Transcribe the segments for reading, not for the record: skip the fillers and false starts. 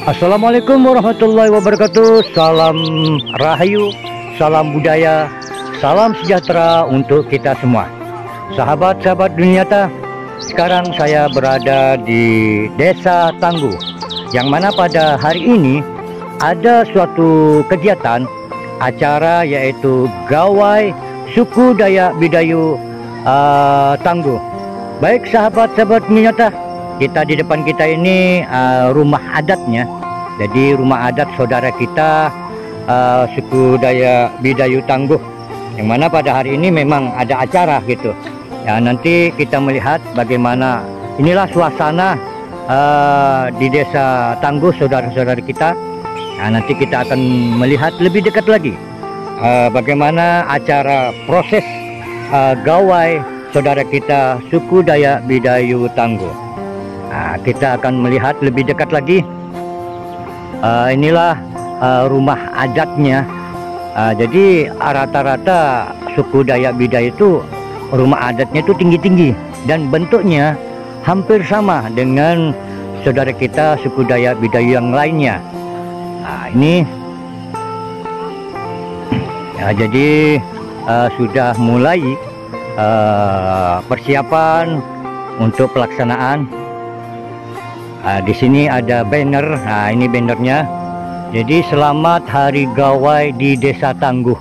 Assalamualaikum warahmatullahi wabarakatuh. Salam rahayu, salam budaya, salam sejahtera untuk kita semua. Sahabat-sahabat dunia nyata, sekarang saya berada di Desa Tangguh, yang mana pada hari ini ada suatu kegiatan acara, yaitu gawai suku Dayak Bidayu Tangguh. Baik sahabat-sahabat dunia nyata, kita di depan kita ini rumah adatnya. Jadi rumah adat saudara kita suku Dayak Bidayu Tangguh, yang mana pada hari ini memang ada acara gitu ya. Nanti kita melihat bagaimana inilah suasana di Desa Tangguh saudara-saudara kita. Nah, nanti kita akan melihat lebih dekat lagi bagaimana acara proses gawai saudara kita suku Dayak Bidayu Tangguh. Nah, kita akan melihat lebih dekat lagi. Inilah rumah adatnya. Jadi rata-rata suku Dayak Bidayu itu rumah adatnya itu tinggi-tinggi dan bentuknya hampir sama dengan saudara kita suku Dayak Bidayu yang lainnya. Nah, ini ya, jadi sudah mulai persiapan untuk pelaksanaan. Di sini ada banner. Nah, ini bannernya. Jadi selamat Hari Gawai di Desa Tangguh.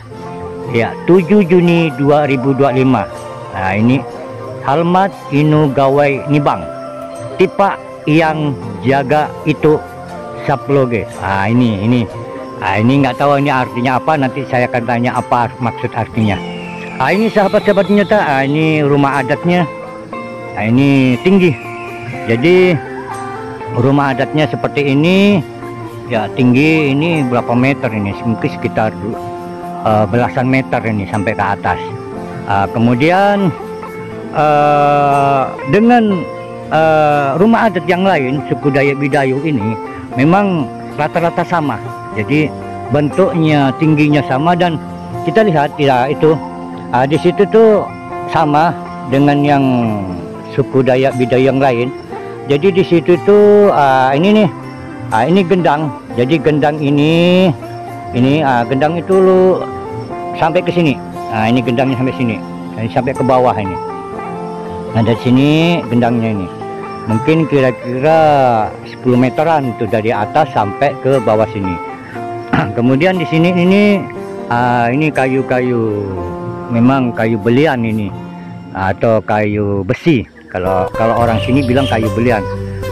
Ya, 7 Juni 2025. Nah, ini Halmat Inu Gawai Nibang. Tipa yang jaga itu saploge. Nah, ini. Nah, ini nggak tahu ini artinya apa. Nanti saya akan tanya apa maksud artinya. Nah, ini sahabat-sahabat nyata. Nah, ini rumah adatnya. Nah, ini tinggi. Jadi rumah adatnya seperti ini ya, tinggi ini berapa meter ini, mungkin sekitar belasan meter ini sampai ke atas. Kemudian dengan rumah adat yang lain suku Dayak Bidayu ini memang rata-rata sama. Jadi bentuknya, tingginya sama, dan kita lihat ya itu di situ tuh sama dengan yang suku Dayak Bidayu yang lain. Jadi di situ tuh ini nih, ini gendang. Jadi gendang ini gendang itu sampai ke sini. Nah, ini gendangnya sampai sini. Ini sampai ke bawah ini. Nah, dari sini gendangnya ini. Mungkin kira-kira 10 meteran itu dari atas sampai ke bawah sini. Kemudian di sini ini kayu-kayu, memang kayu belian ini atau kayu besi. Kalau orang sini bilang kayu belian.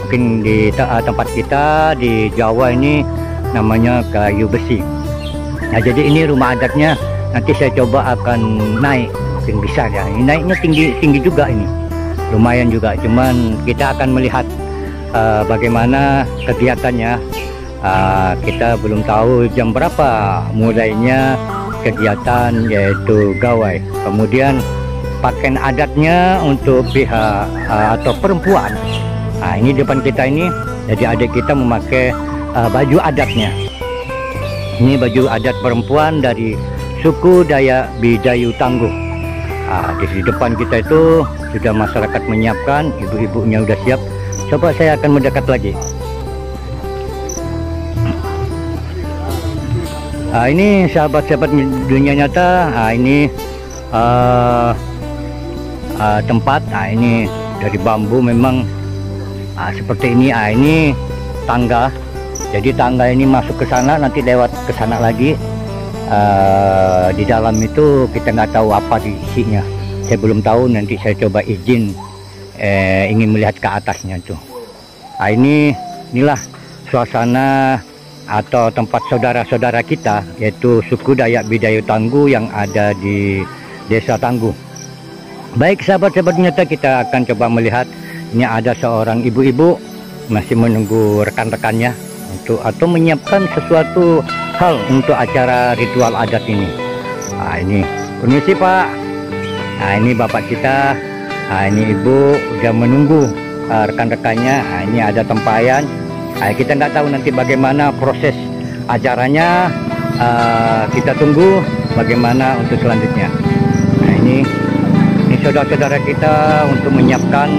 Mungkin di tempat kita di Jawa ini namanya kayu besi. Nah, jadi ini rumah adatnya. Nanti saya coba akan naik, mungkin bisa ya. Ini naiknya tinggi juga ini, lumayan juga. Cuman kita akan melihat bagaimana kegiatannya. Kita belum tahu jam berapa mulainya kegiatan, yaitu gawai. Kemudian pakaian adatnya untuk pihak atau perempuan. Nah, ini depan kita ini, jadi adik kita memakai baju adatnya. Ini baju adat perempuan dari suku Dayak Bidayu Tangguh. Di depan kita itu sudah masyarakat menyiapkan, ibu-ibunya udah siap. Coba saya akan mendekat lagi. Ini sahabat-sahabat dunia nyata. Ini tempat. Ini dari bambu memang seperti ini. Ini tangga. Jadi tangga ini masuk ke sana, nanti lewat ke sana lagi. Di dalam itu kita nggak tahu apa isinya. Saya belum tahu, nanti saya coba izin ingin melihat ke atasnya tuh. Inilah suasana atau tempat saudara-saudara kita, yaitu suku Dayak Bidayu Tangguh yang ada di Desa Tangguh. Baik sahabat-sahabat nyata, kita akan coba melihat. Ini ada seorang ibu-ibu masih menunggu rekan-rekannya atau menyiapkan sesuatu hal untuk acara ritual adat ini. Ini permisi Pak. Ini bapak kita. Ini ibu udah menunggu rekan-rekannya. Ini ada tempayan. Kita nggak tahu nanti bagaimana proses acaranya. Kita tunggu bagaimana untuk selanjutnya. Ini saudara-saudara kita untuk menyiapkan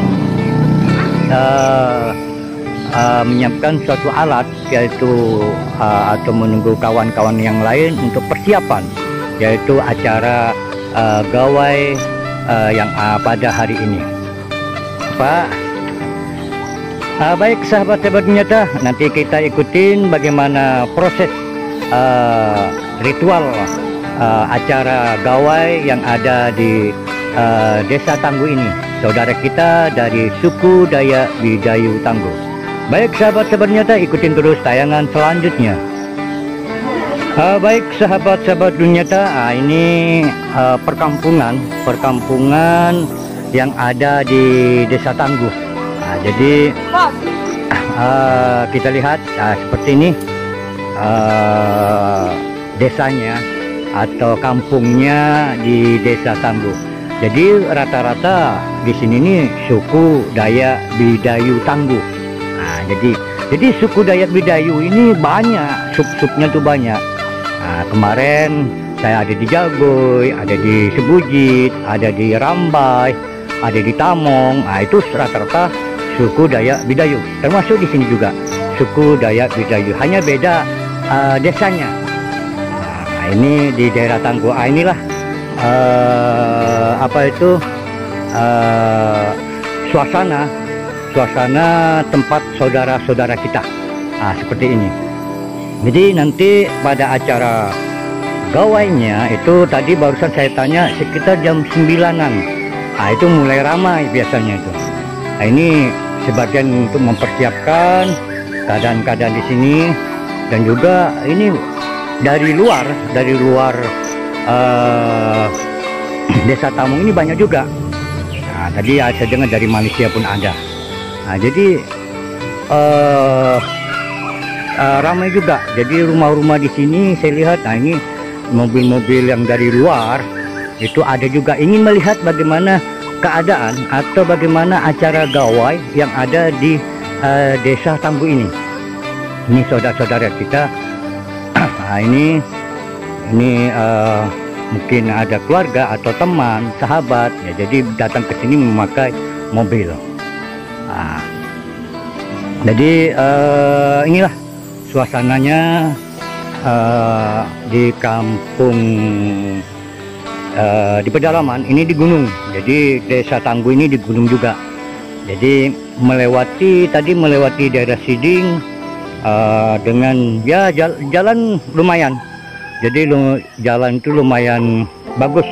menyiapkan suatu alat, yaitu atau menunggu kawan-kawan yang lain untuk persiapan, yaitu acara gawai yang pada hari ini. Pak, baik sahabat-sahabat nyata, nanti kita ikutin bagaimana proses ritual acara gawai yang ada di Desa Tangguh ini, saudara kita dari suku Dayak Bidayuh Tangguh. Baik sahabat-sahabat nyata, ikutin terus tayangan selanjutnya. Baik sahabat-sahabat nyata, ini perkampungan yang ada di Desa Tangguh. Jadi kita lihat seperti ini desanya atau kampungnya di Desa Tangguh. Jadi rata-rata di sini nih suku Dayak Bidayuh Tangguh. Jadi suku Dayak Bidayuh ini banyak, sub-subnya tuh banyak. Kemarin saya ada di Jagoy, ada di Sebujit, ada di Rambai, ada di Tamong. Itu rata-rata suku Dayak Bidayuh. Termasuk di sini juga suku Dayak Bidayuh. Hanya beda desanya. Ini di daerah Tangguh. Inilah suasana tempat saudara-saudara kita. Seperti ini. Jadi nanti pada acara gawainya itu tadi barusan saya tanya sekitar jam 9-an. Itu mulai ramai biasanya itu. Ini sebagian untuk mempersiapkan keadaan-keadaan di sini, dan juga ini dari luar Desa Tamong ini banyak juga. Tadi saya dengar dari Malaysia pun ada. Jadi ramai juga. Jadi rumah-rumah di sini saya lihat, ini mobil-mobil yang dari luar itu ada juga ingin melihat bagaimana keadaan atau bagaimana acara gawai yang ada di Desa Tangguh ini. Ini saudara-saudara kita. Ini mungkin ada keluarga atau teman, sahabat, ya, jadi datang ke sini memakai mobil. Jadi inilah suasananya di kampung di pedalaman. Ini di gunung. Jadi Desa Tangguh ini di gunung juga. Jadi melewati daerah Siding dengan ya jalan lumayan. Jadi jalan itu lumayan bagus.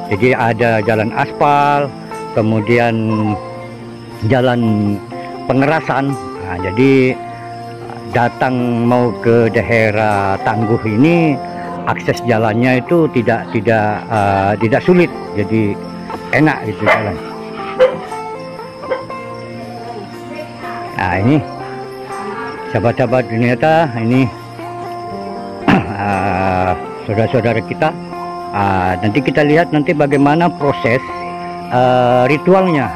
Jadi ada jalan aspal, kemudian jalan pengerasan. Jadi datang mau ke daerah Tangguh ini akses jalannya itu tidak sulit. Jadi enak gitu jalan. Ini sahabat-sahabat dunia, ini saudara-saudara kita. Nanti kita lihat nanti bagaimana proses ritualnya.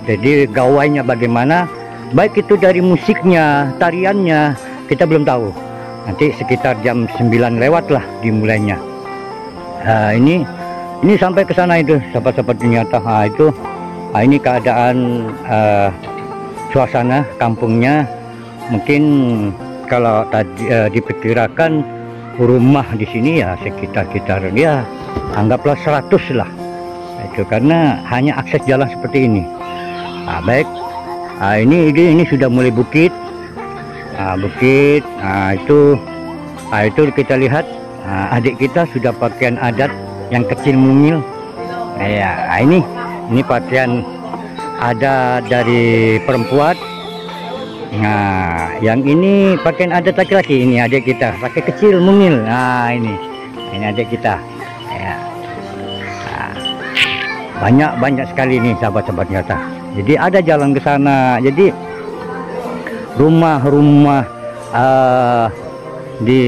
Jadi gawainya bagaimana, baik itu dari musiknya, tariannya, kita belum tahu. Nanti sekitar jam 9 lewat lah dimulainya. Ini sampai ke sana itu sahabat-sahabat dunia. Ini keadaan suasana kampungnya. Mungkin kalau tadi diperkirakan rumah di sini ya sekitar ya anggaplah 100 lah. Itu karena hanya akses jalan seperti ini. Baik. Ini sudah mulai bukit. Itu kita lihat adik kita sudah pakaian adat yang kecil mungil. Ini pakaian adat dari perempuan. Yang ini pakaian adat laki-laki. Ini adik kita pakai kecil mungil. Ini adik kita. Banyak sekali nih sahabat-sahabat nyata. Jadi ada jalan ke sana. Jadi rumah-rumah di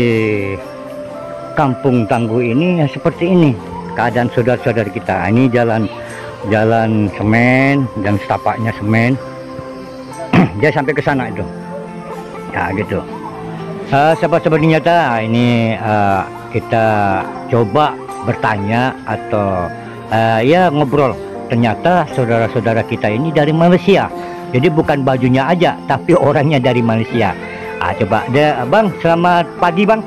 Kampung Tangguh ini ya seperti ini keadaan saudara-saudara kita. Ini jalan semen dan setapaknya semen. Dia sampai ke sana itu. Ya gitu. Sahabat-sahabat nyata, ini kita coba bertanya atau ya ngobrol. Ternyata saudara-saudara kita ini dari Malaysia. Jadi bukan bajunya aja, tapi orangnya dari Malaysia. Coba, Bang, selamat pagi Bang.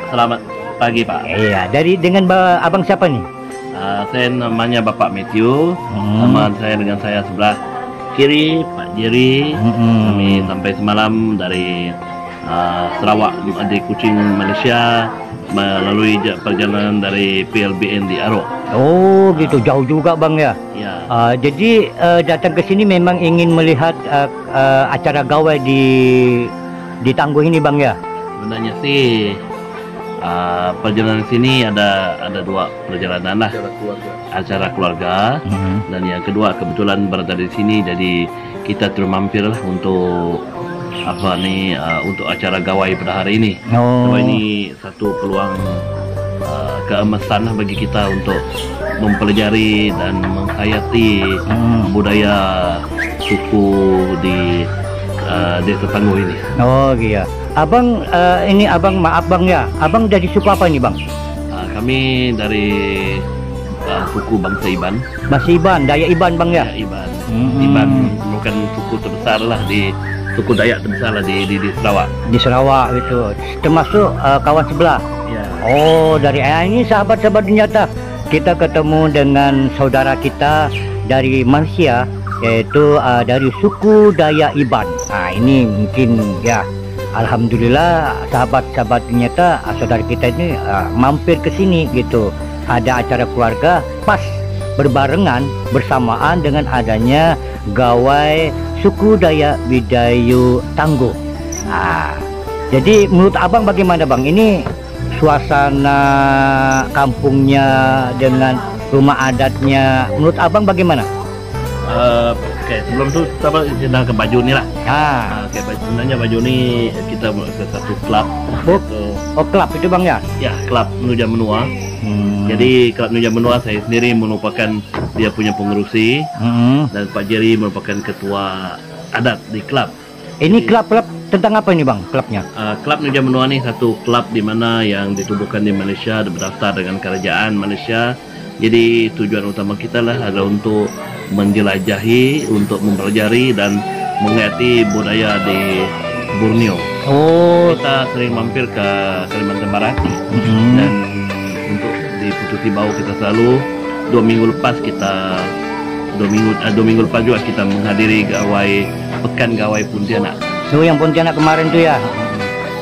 Selamat pagi Pak. Iya, dengan Abang siapa nih? Saya namanya Bapak Matthew. Teman saya dengan saya sebelah kiri Pak Jerry. Kami sampai semalam dari Sarawak di Kuching, Malaysia, melalui perjalanan dari PLBN di Arok. Oh gitu, jauh juga Bang ya. Ya. Jadi datang ke sini memang ingin melihat acara gawai di Tangguh ini Bang ya. Sebenarnya sih perjalanan sini ada dua perjalanan lah. Acara keluarga. Dan yang kedua kebetulan berada di sini, jadi kita termampir lah untuk untuk acara gawai pada hari ini. So, ini satu peluang keemasan lah bagi kita untuk mempelajari dan menghayati budaya suku di Desa Tangguh ini. Oh iya. Abang ini maaf Bang ya. Abang dari suku apa ini Bang? Kami dari suku bangsa Iban. Bangsa Iban, Dayak Iban Bang ya? Dayak Iban. Iban bukan suku terbesar lah suku Dayak terbesar lah di Sarawak. Di Sarawak itu. Termasuk kawan sebelah. Ya. Oh, dari ini sahabat-sahabat nyata. Kita ketemu dengan saudara kita dari Malaysia, yaitu dari suku Dayak Iban. Ini mungkin ya, alhamdulillah sahabat-sahabat nyata, saudara kita ini mampir ke sini gitu. Ada acara keluarga pas berbarengan bersamaan dengan adanya gawai suku Dayak Bidayuh Tangguh. Jadi menurut Abang bagaimana Bang? Ini suasana kampungnya dengan rumah adatnya, menurut Abang bagaimana? Oke, sebelum itu kita ke baju ni lah. Sebenarnya baju ni kita ke satu klub. Klub itu Bang ya? Ya, klub Nuja Menua. Jadi klub Nuja Menua saya sendiri merupakan dia punya pengurusi, dan Pak Jerry merupakan ketua adat di klub. Ini klub tentang apa ini Bang klubnya? Klub Nuja Menua ni satu klub di mana yang ditubuhkan di Malaysia, berdaftar dengan kerajaan Malaysia. Jadi tujuan utama kita lah adalah untuk menjelajahi, untuk mempelajari dan mengerti budaya di Borneo. Kita sering mampir ke Kalimantan Barat, dan untuk di Putu Tibau kita selalu 2 minggu lepas juga kita menghadiri pekan gawai Pontianak. Yang Pontianak kemarin tuh ya.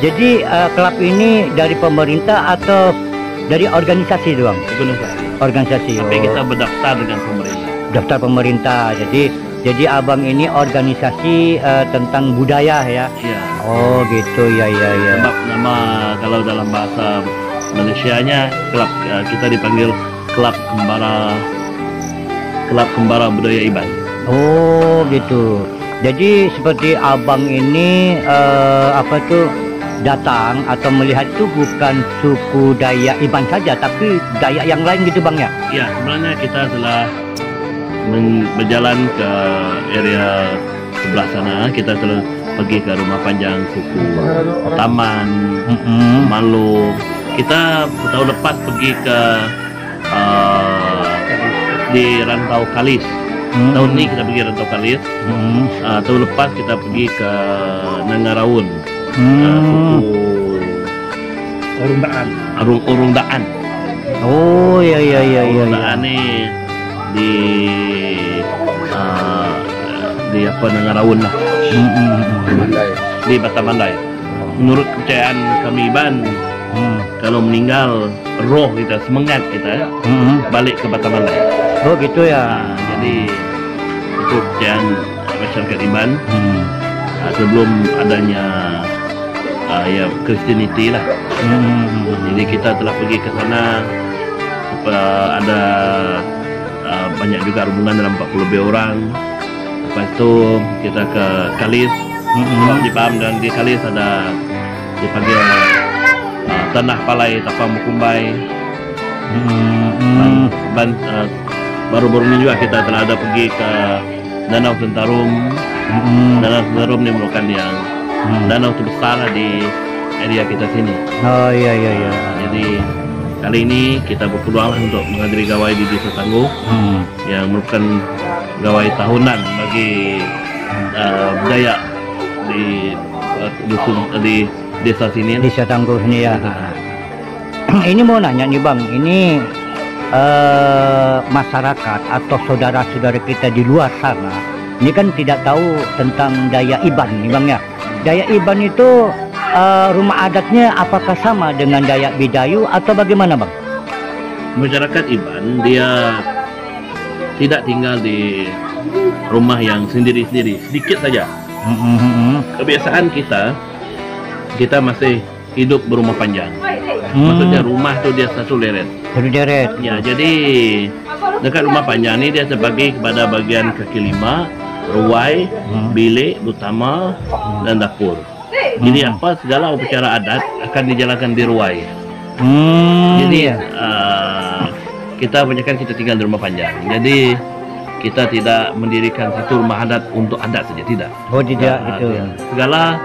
Jadi klub ini dari pemerintah atau dari organisasi doang? Organisasi. Tapi kita berdaftar dengan pemerintah. Daftar pemerintah. Jadi Abang ini organisasi tentang budaya ya? Iya. Oh gitu ya. Sebab nama kalau dalam bahasa Malaysianya klub kita dipanggil Klub Kembara Budaya Iban. Oh gitu. Jadi seperti Abang ini datang atau melihat itu bukan suku Dayak Iban saja, tapi Dayak yang lain gitu Bang ya? Ya, sebenarnya kita telah berjalan ke area sebelah sana. Kita telah pergi ke rumah panjang suku Taman, Malu. Kita tahun lepas pergi ke di Rantau Kalis. Tahun ini kita pergi Rantau Kalis. Tahun lepas kita pergi ke Nangaraun. Suku Urung Daan. Oh iya. Urung Daan ni di Nangaraun lah. Di Batamandai. Menurut kepercayaan kami Iban, kalau meninggal roh kita, semangat kita balik ke Batamandai. Oh gitu ya. Jadi itu kepercayaan masyarakat Iban. Sebelum adanya Kristianiti lah. Jadi kita telah pergi ke sana. Ada banyak juga rombongan dalam 40 lebih orang. Lepas itu kita ke Kalis. Di Paham, dan di Kalis ada dipanggil Tanah Palai Tapang Mukumbai. Baru-baru ini juga kita telah ada pergi ke Danau Sentarum. Danau Sentarum ini merupakan yang danau terbesar di area kita sini. Oh iya. Jadi kali ini kita berpeluang untuk menghadiri gawai di Desa Tangguh, yang merupakan gawai tahunan bagi Dayak di di desa sini. Desa Tangguh ini ya. Ini mau nanya nih Bang, ini masyarakat atau saudara-saudara kita di luar sana, ini kan tidak tahu tentang Dayak Iban nih Bang ya. Dayak Iban itu rumah adatnya apakah sama dengan Dayak Bidayu atau bagaimana Bang? Masyarakat Iban dia tidak tinggal di rumah yang sendiri-sendiri, sedikit saja. Kebiasaan kita masih hidup berumah panjang. Maksudnya rumah itu dia satu deret. Satu deret. Ya, jadi dekat rumah panjang ini dia terbagi kepada bagian kaki lima, ruai, bilik utama, dan dapur. Jadi apa segala upacara adat akan dijalankan di ruai. Jadi kita kebanyakan kita tinggal di rumah panjang. Jadi kita tidak mendirikan satu rumah adat untuk adat saja, tidak. Oh tidak, gitu. Segala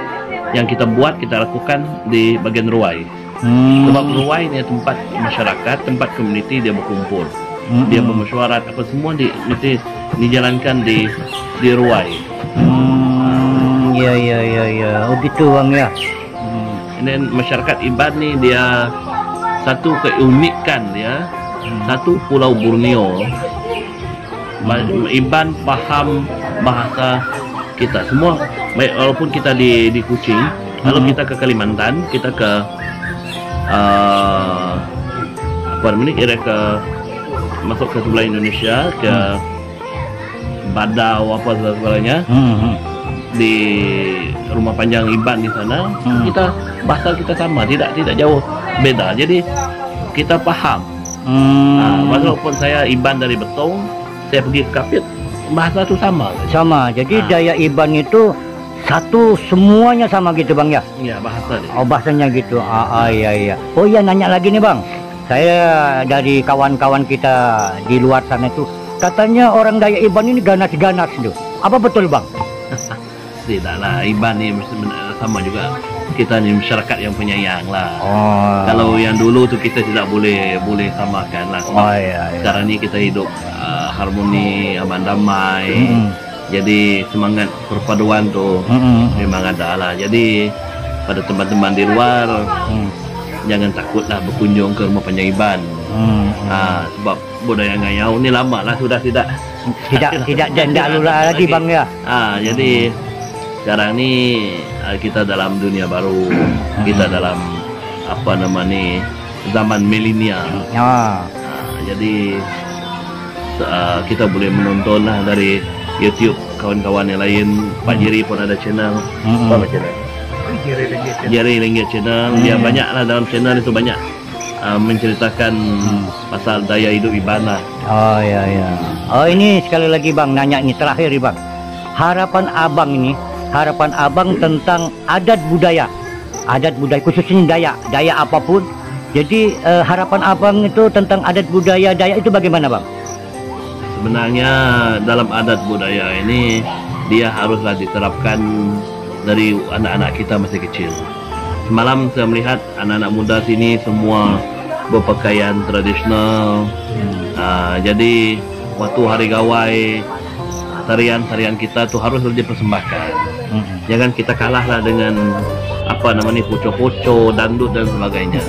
yang kita buat kita lakukan di bagian ruai. Sebab ruai ini tempat masyarakat, tempat komuniti dia berkumpul, dia bermesyuarat, apa semua mesti dijalankan di ruai. Ya. Oh gitu Bang ya. Dan masyarakat Iban ni dia satu keunikan dia, satu pulau Borneo. Iban paham bahasa kita semua, baik walaupun kita di Kuching, kalau kita ke Kalimantan, kita ke apa namanya, kira ke masuk ke sebelah Indonesia, ke Badau apa segalanya, di rumah panjang Iban di sana, kita bahasa kita sama, tidak jauh beda, jadi kita paham. Walaupun saya Iban dari Betong, saya pergi ke Kapit, bahasa itu sama. Sama. Jadi Dayak Iban itu satu, semuanya sama gitu Bang ya? Iya, bahasa dia. Oh bahasanya gitu. Iya. Oh iya, nanya lagi nih Bang. Saya dari kawan-kawan kita di luar sana itu katanya orang Dayak Iban ini ganas-ganas tuh. Apa betul Bang? Tidaklah, Iban ini sama juga. Kita ni masyarakat yang penyayang lah. Kalau yang dulu tu kita tidak boleh samakan lah. Sekarang ni kita hidup harmoni, aman damai. Jadi semangat perpaduan tu memang ada lah. Jadi pada teman-teman di luar, jangan takutlah berkunjung ke rumah panjang Iban. Sebab budaya ngayau ni lama lah sudah tidak lula lagi Bang ya. Jadi sekarang ni kita dalam dunia baru, kita dalam apa namanya zaman milenial. Jadi kita boleh menonton lah dari YouTube kawan-kawan yang lain. Pak Jiri pun ada channel. Apa channel? Jiri Lenggit channel. Dia banyak lah dalam channel itu, banyak menceritakan pasal daya hidup Iban lah. Iya. Oh ini sekali lagi Bang, nanya nih terakhir nih Bang. Harapan Abang tentang adat budaya khususnya Dayak apapun. Jadi harapan Abang itu tentang adat budaya Dayak itu bagaimana Bang? Sebenarnya dalam adat budaya ini dia haruslah diterapkan dari anak-anak kita masih kecil. Semalam saya melihat anak-anak muda sini semua berpakaian tradisional. Jadi waktu hari gawai, tarian-tarian kita tuh harus dipersembahkan. Jangan kita kalahlah dengan apa namanya poco-poco, dangdut dan sebagainya.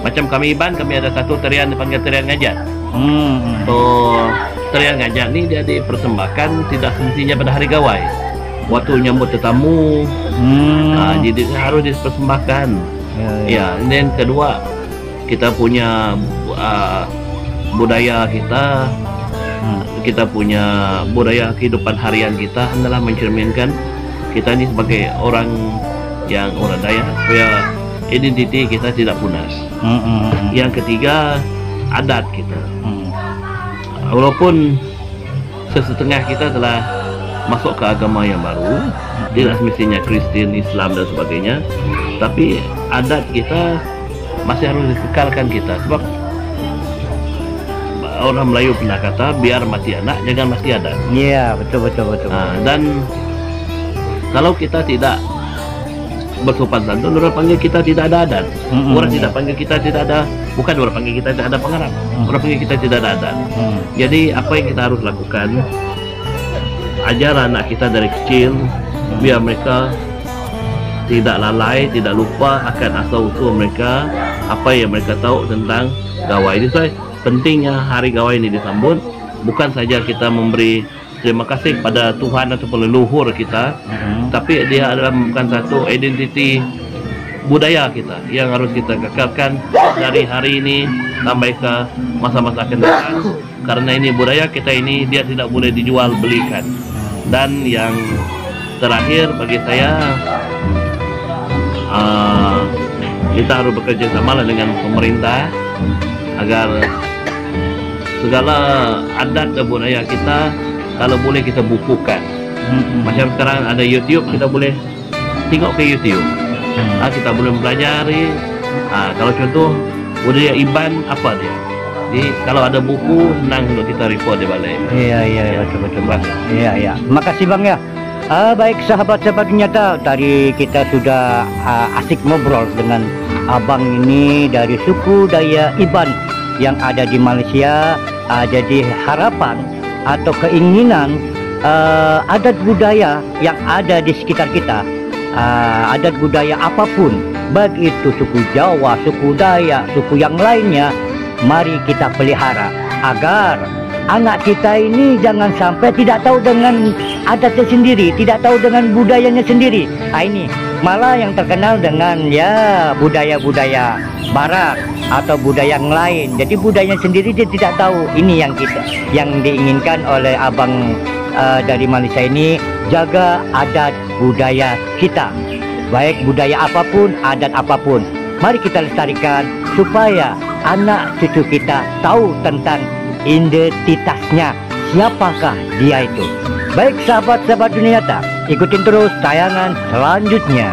Macam kami Iban, kami ada satu tarian dipanggil tarian ngajat. So tarian ngajat ni dia dipersembahkan tidak semestinya pada hari gawai, waktu nyambut tetamu. Jadi harus dipersembahkan. Ya, dan kedua kita punya budaya kita punya budaya kehidupan harian kita adalah mencerminkan kita ini sebagai orang Dayak, supaya identiti kita tidak punas. Yang ketiga, adat kita. Walaupun sesetengah kita telah masuk ke agama yang baru, tidak semestinya Kristen, Islam dan sebagainya, tapi adat kita masih harus dikekalkan kita. Sebab orang Melayu pernah kata, biar mati anak jangan mati adat. Iya, betul. Dan kalau kita tidak bersopan santun, orang panggil kita tidak ada adat. Orang tidak panggil kita tidak ada, bukan orang panggil kita tidak ada pengarang. Orang panggil kita tidak ada adat. Jadi apa yang kita harus lakukan, ajar anak kita dari kecil biar mereka tidak lalai, tidak lupa akan asal-usul mereka, apa yang mereka tahu tentang gawai. Ini saya pentingnya hari gawai ini disambut, bukan saja kita memberi terima kasih pada Tuhan atau leluhur kita, tapi dia adalah bukan satu identiti budaya kita yang harus kita kekalkan dari hari ini sampai ke masa-masa akan datang, karena ini budaya kita ini dia tidak boleh dijual belikan. Dan yang terakhir bagi saya, kita harus bekerja sama dengan pemerintah agar segala adat dan budaya kita kalau boleh kita bukukan. Macam sekarang ada YouTube, kita boleh tengok ke YouTube. Kita boleh mempelajari. Kalau contoh budaya Iban apa dia. Jadi kalau ada buku senang untuk kita report di balai. Iya betul Bang. Iya. Terima kasih Bang ya. Baik sahabat-sahabat nyata, tadi kita sudah asik ngobrol dengan abang ini dari suku Dayak Iban yang ada di Malaysia. Jadi harapan atau keinginan adat budaya yang ada di sekitar kita, adat budaya apapun, baik itu suku Jawa, suku Dayak, suku yang lainnya, mari kita pelihara agar anak kita ini jangan sampai tidak tahu dengan adatnya sendiri, tidak tahu dengan budayanya sendiri. Ini malah yang terkenal dengan ya budaya-budaya barat atau budaya yang lain. Jadi budayanya sendiri dia tidak tahu. Ini yang diinginkan oleh abang dari Malaysia ini, jaga adat budaya kita. Baik budaya apapun, adat apapun, mari kita lestarikan supaya anak cucu kita tahu tentang identitasnya, siapakah dia itu. Baik sahabat-sahabat dunia nyata, ikutin terus tayangan selanjutnya.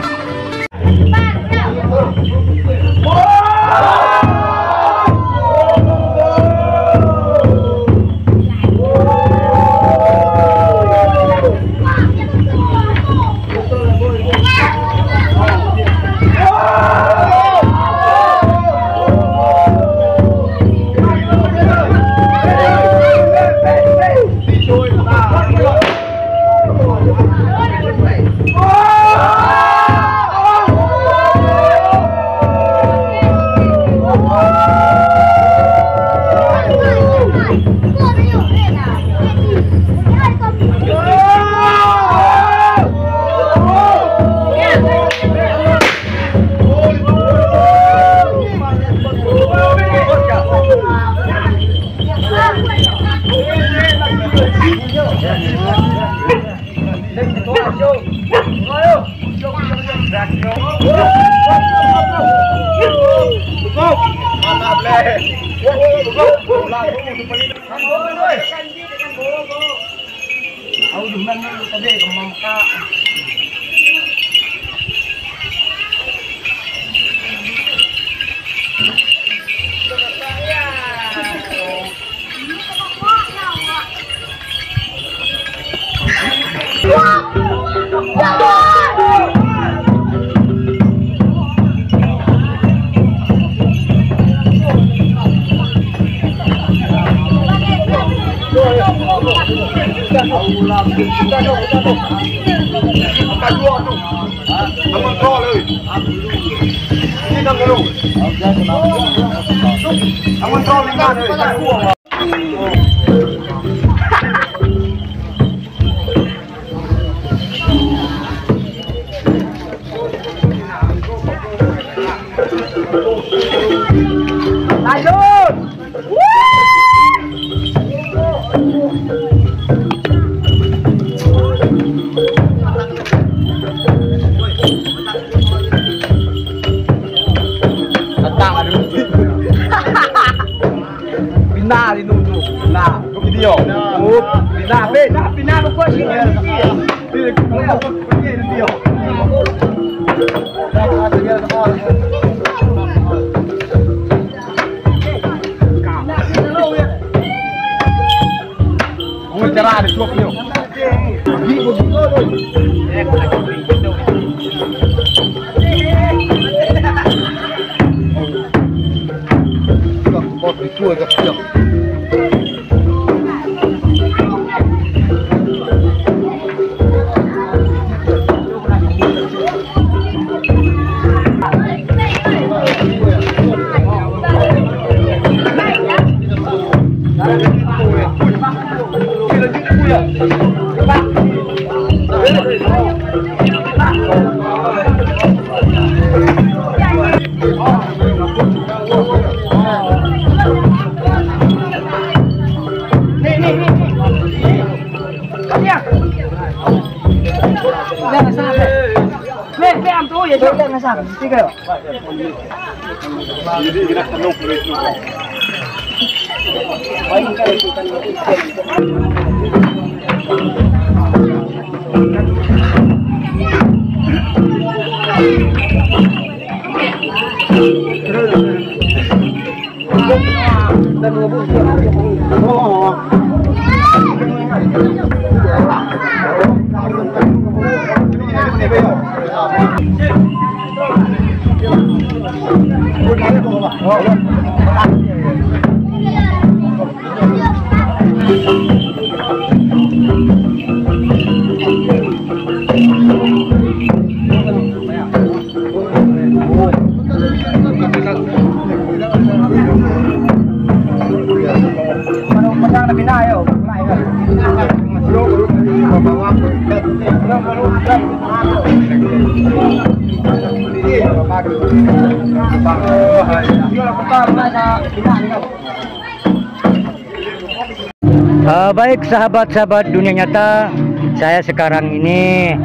Baik sahabat-sahabat dunia nyata, saya sekarang ini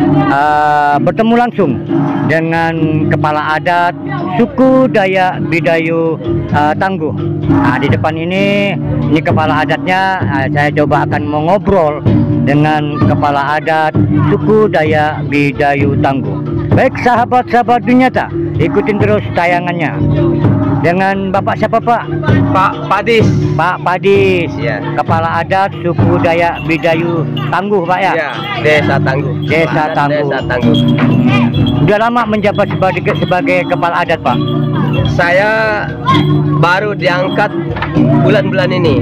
bertemu langsung dengan kepala adat suku Dayak Bidayu Tangguh. Nah, di depan ini kepala adatnya. Saya coba akan mengobrol dengan kepala adat suku Dayak Bidayu Tangguh. Baik sahabat-sahabat dunia nyata, ikutin terus tayangannya. Dengan Bapak siapa Pak? Pak Padis. Pak Padis, Ya. kepala adat suku Dayak Bidayu Tangguh Pak ya? Ya, Desa Tangguh. Desa Tangguh. Desa Tangguh. Udah lama menjabat sebagai kepala adat Pak? Saya baru diangkat bulan-bulan ini.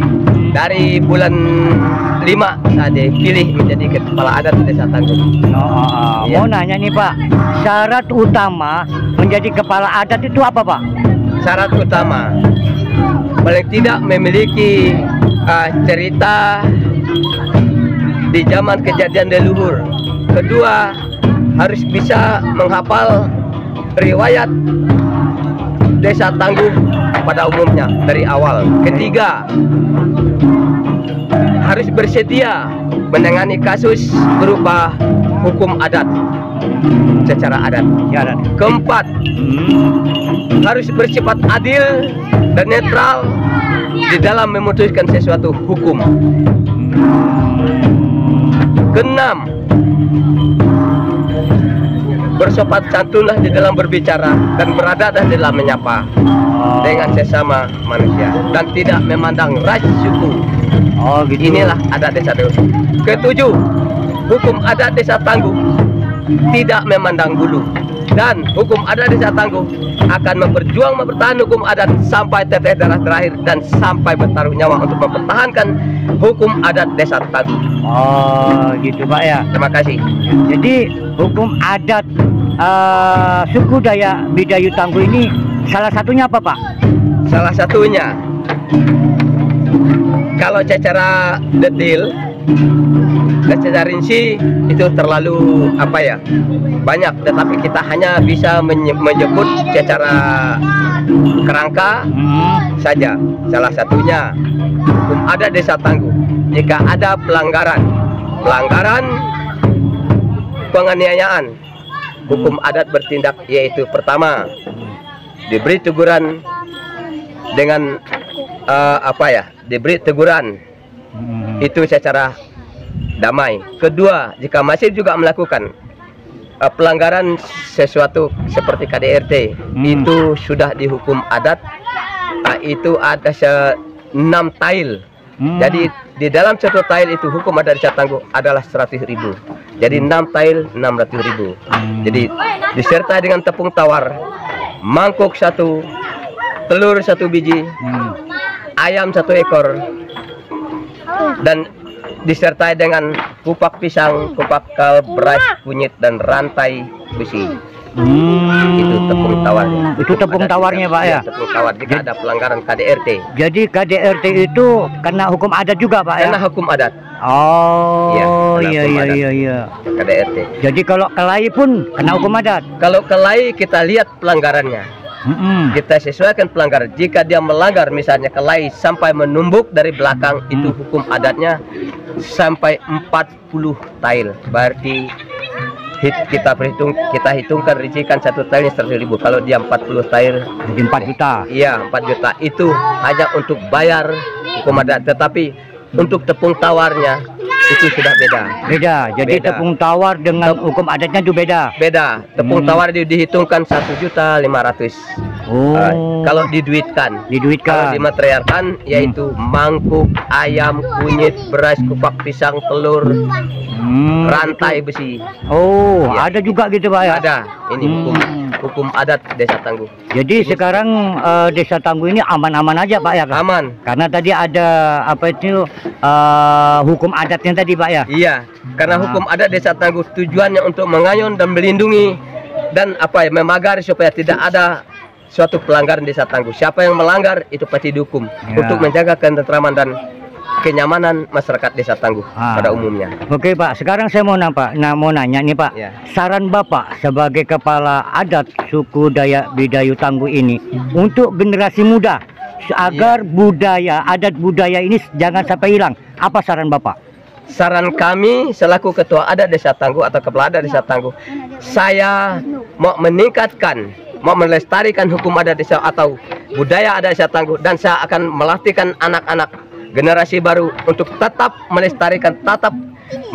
Dari bulan 5 saya dipilih menjadi kepala adat Desa Tangguh. Ya. Mau nanya nih Pak, syarat utama menjadi kepala adat itu apa Pak? Syarat utama paling tidak memiliki cerita di zaman kejadian leluhur. Kedua, harus bisa menghafal riwayat Desa Tangguh pada umumnya dari awal. Ketiga, harus bersedia menangani kasus berupa hukum adat secara adat. Keempat, harus bersifat adil dan netral di dalam memutuskan sesuatu hukum. Keenam, bersopan santunlah di dalam berbicara dan beradatlah di dalam menyapa dengan sesama manusia dan tidak memandang ras suku. Gitu. Inilah adat Desa Tangguh. Ketujuh, hukum adat Desa Tangguh tidak memandang bulu, dan hukum adat Desa Tangguh akan mempertahankan hukum adat sampai tetes darah terakhir dan sampai bertaruh nyawa untuk mempertahankan hukum adat Desa Tangguh. Gitu Pak ya. Terima kasih. Jadi hukum adat suku Dayak Bidayu Tangguh ini salah satunya apa Pak? Salah satunya, kalau secara detail dan secara rinci itu terlalu banyak, tetapi kita hanya bisa menyebut secara kerangka saja. Salah satunya hukum adat Desa Tangguh, jika ada pelanggaran penganiayaan, hukum adat bertindak, yaitu pertama, diberi teguran dengan diberi teguran itu secara damai. Kedua, jika masih juga melakukan pelanggaran sesuatu seperti KDRT, itu sudah dihukum adat. Itu ada 6 tail. Jadi di dalam satu tail itu hukum adat Desa Tangguh adalah 100.000. Jadi 6 tail 600.000. Jadi disertai dengan tepung tawar, mangkuk 1, telur 1 biji, ayam 1 ekor, dan disertai dengan kupak pisang, kupak kal, beras, kunyit, dan rantai besi. Itu tepung tawarnya. Itu tepung tawarnya Pak ya? Tepung tawar jika ada pelanggaran KDRT. Jadi KDRT itu kena hukum adat juga Pak ya? Kena hukum adat. Iya. KDRT. Jadi kalau kelahi pun kena hukum adat? Kalau kelahi kita lihat pelanggarannya. Kita sesuaikan pelanggaran. Jika dia melanggar, misalnya kelahi sampai menumbuk dari belakang, itu hukum adatnya sampai 40 tail. Berarti kita hitungkan rincikan 1 tahun 100.000. Kalau dia 40 tahun Jadi 4 juta. iya 4 juta itu hanya untuk bayar hukum adat, tetapi untuk tepung tawarnya itu sudah beda. Jadi Beda. tepung tawar dengan hukum adatnya itu beda. Tepung tawar dihitungkan 1.500.000. Kalau diduitkan, kalau dimaterialkan yaitu mangkuk, ayam, kunyit, beras, kupak pisang, telur, rantai besi. Ya. Ada juga gitu Pak ya? Ada. Ini hukum adat Desa Tangguh. Jadi sekarang Desa Tangguh ini aman-aman aja Pak ya? Aman. Karena tadi ada apa itu hukum adatnya tadi Pak ya? Iya, karena hukum adat Desa Tangguh tujuannya untuk mengayomi dan melindungi dan memagari supaya tidak ada suatu pelanggaran Desa Tangguh. Siapa yang melanggar itu pasti dihukum untuk menjaga ketentraman dan kenyamanan masyarakat Desa Tangguh pada umumnya. Oke Pak, sekarang saya mau nanya nih Pak, saran Bapak sebagai kepala adat suku Dayak Bidayu Tangguh ini untuk generasi muda agar adat budaya ini jangan sampai hilang. Apa saran Bapak? Saran kami selaku ketua adat Desa Tangguh atau kepala adat Desa Tangguh, saya mau melestarikan hukum adat desa atau budaya adat Desa Tangguh, dan saya akan melatihkan anak-anak generasi baru untuk tetap melestarikan, tetap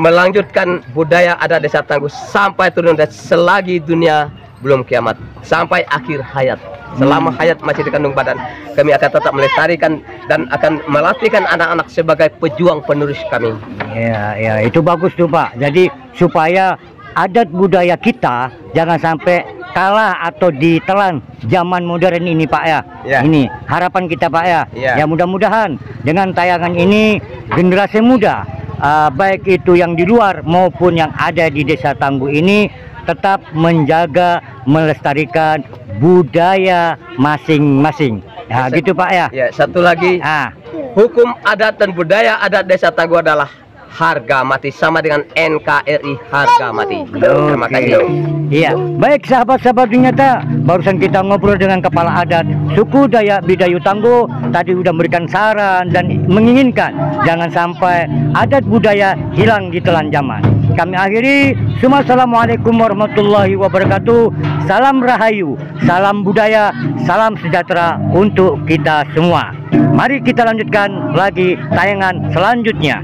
melanjutkan budaya adat Desa Tangguh sampai turun dan selagi dunia belum kiamat, sampai akhir hayat. Selama hayat masih dikandung badan, kami akan tetap melestarikan dan akan melatihkan anak-anak sebagai pejuang penerus kami. Ya, itu bagus tuh Pak. Jadi supaya adat budaya kita jangan sampai kalah atau ditelan zaman modern ini Pak ya. Ini harapan kita Pak ya. Ya mudah-mudahan dengan tayangan ini generasi muda baik itu yang di luar maupun yang ada di Desa Tangguh ini tetap menjaga melestarikan budaya masing-masing. Ya gitu Pak ya. Ya, satu lagi. Hukum adat dan budaya adat Desa Tangguh adalah harga mati, sama dengan NKRI harga mati. Terima kasih. Iya, baik sahabat-sahabat ternyata barusan kita ngobrol dengan kepala adat suku Dayak Bidayu Tangguh, tadi udah memberikan saran dan menginginkan jangan sampai adat budaya hilang di telan zaman. Kami akhiri, Assalamualaikum warahmatullahi wabarakatuh. Salam Rahayu, salam budaya, salam sejahtera untuk kita semua. Mari kita lanjutkan lagi tayangan selanjutnya.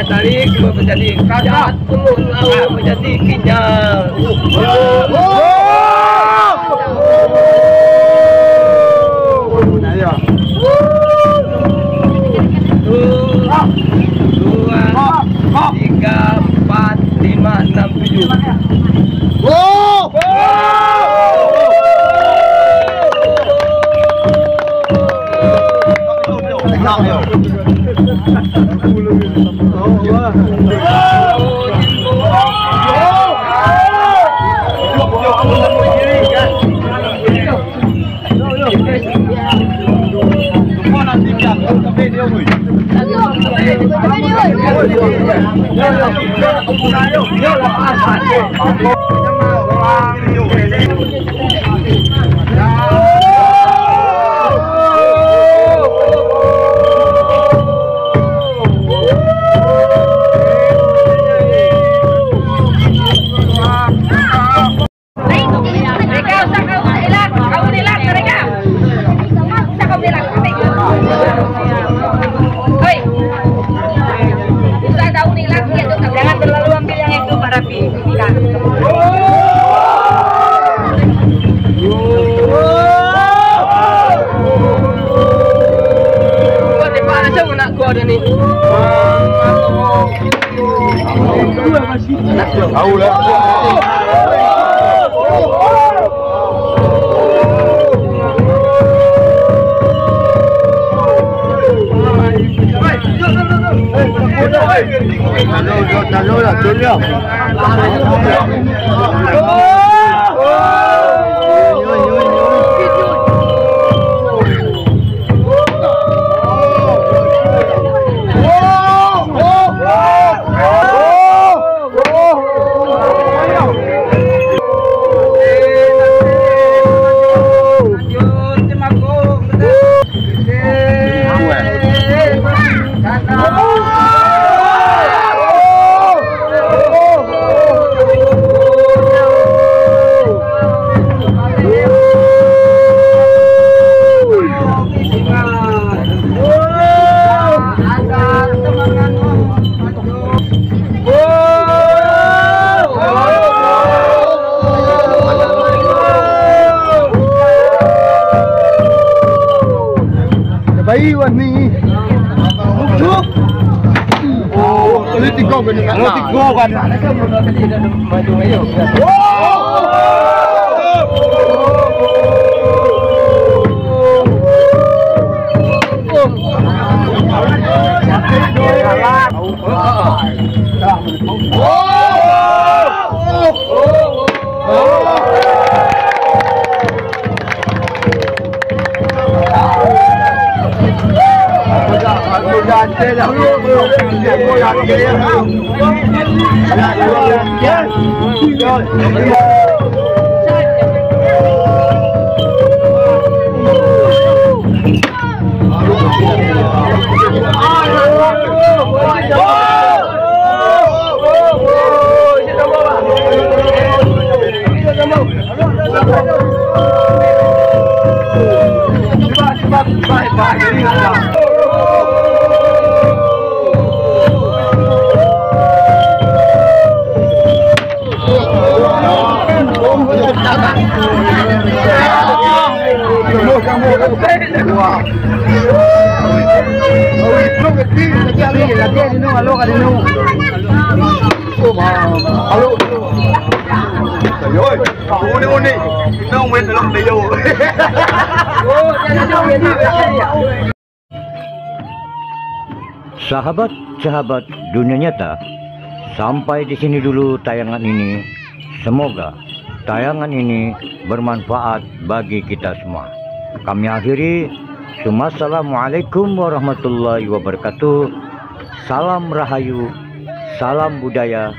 Tarik menjadi kacat, menjadi kenyal. Dua, tiga, empat, lima, enam, tujuh. Jangan terlalu ambil yang itu, Pak Rafi. Tahu lah. Tahu lah, tunjuk. Bayi warni. Oh, kalau tiga kan? Kalau tiga kan? Maju ayo. Kamu Sahabat-sahabat dunia nyata, sampai di sini dulu tayangan ini. Semoga tayangan ini bermanfaat bagi kita semua. Kami akhiri. Assalamualaikum warahmatullahi wabarakatuh. Salam Rahayu, salam budaya,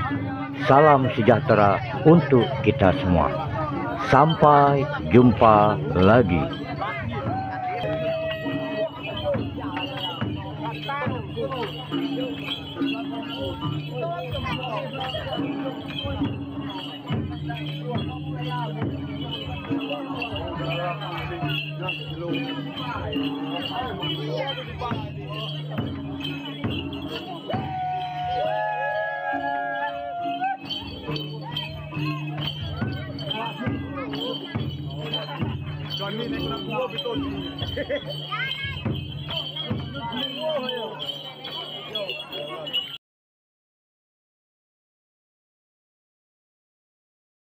salam sejahtera untuk kita semua. Sampai jumpa lagi. Johnny naik 60 betul.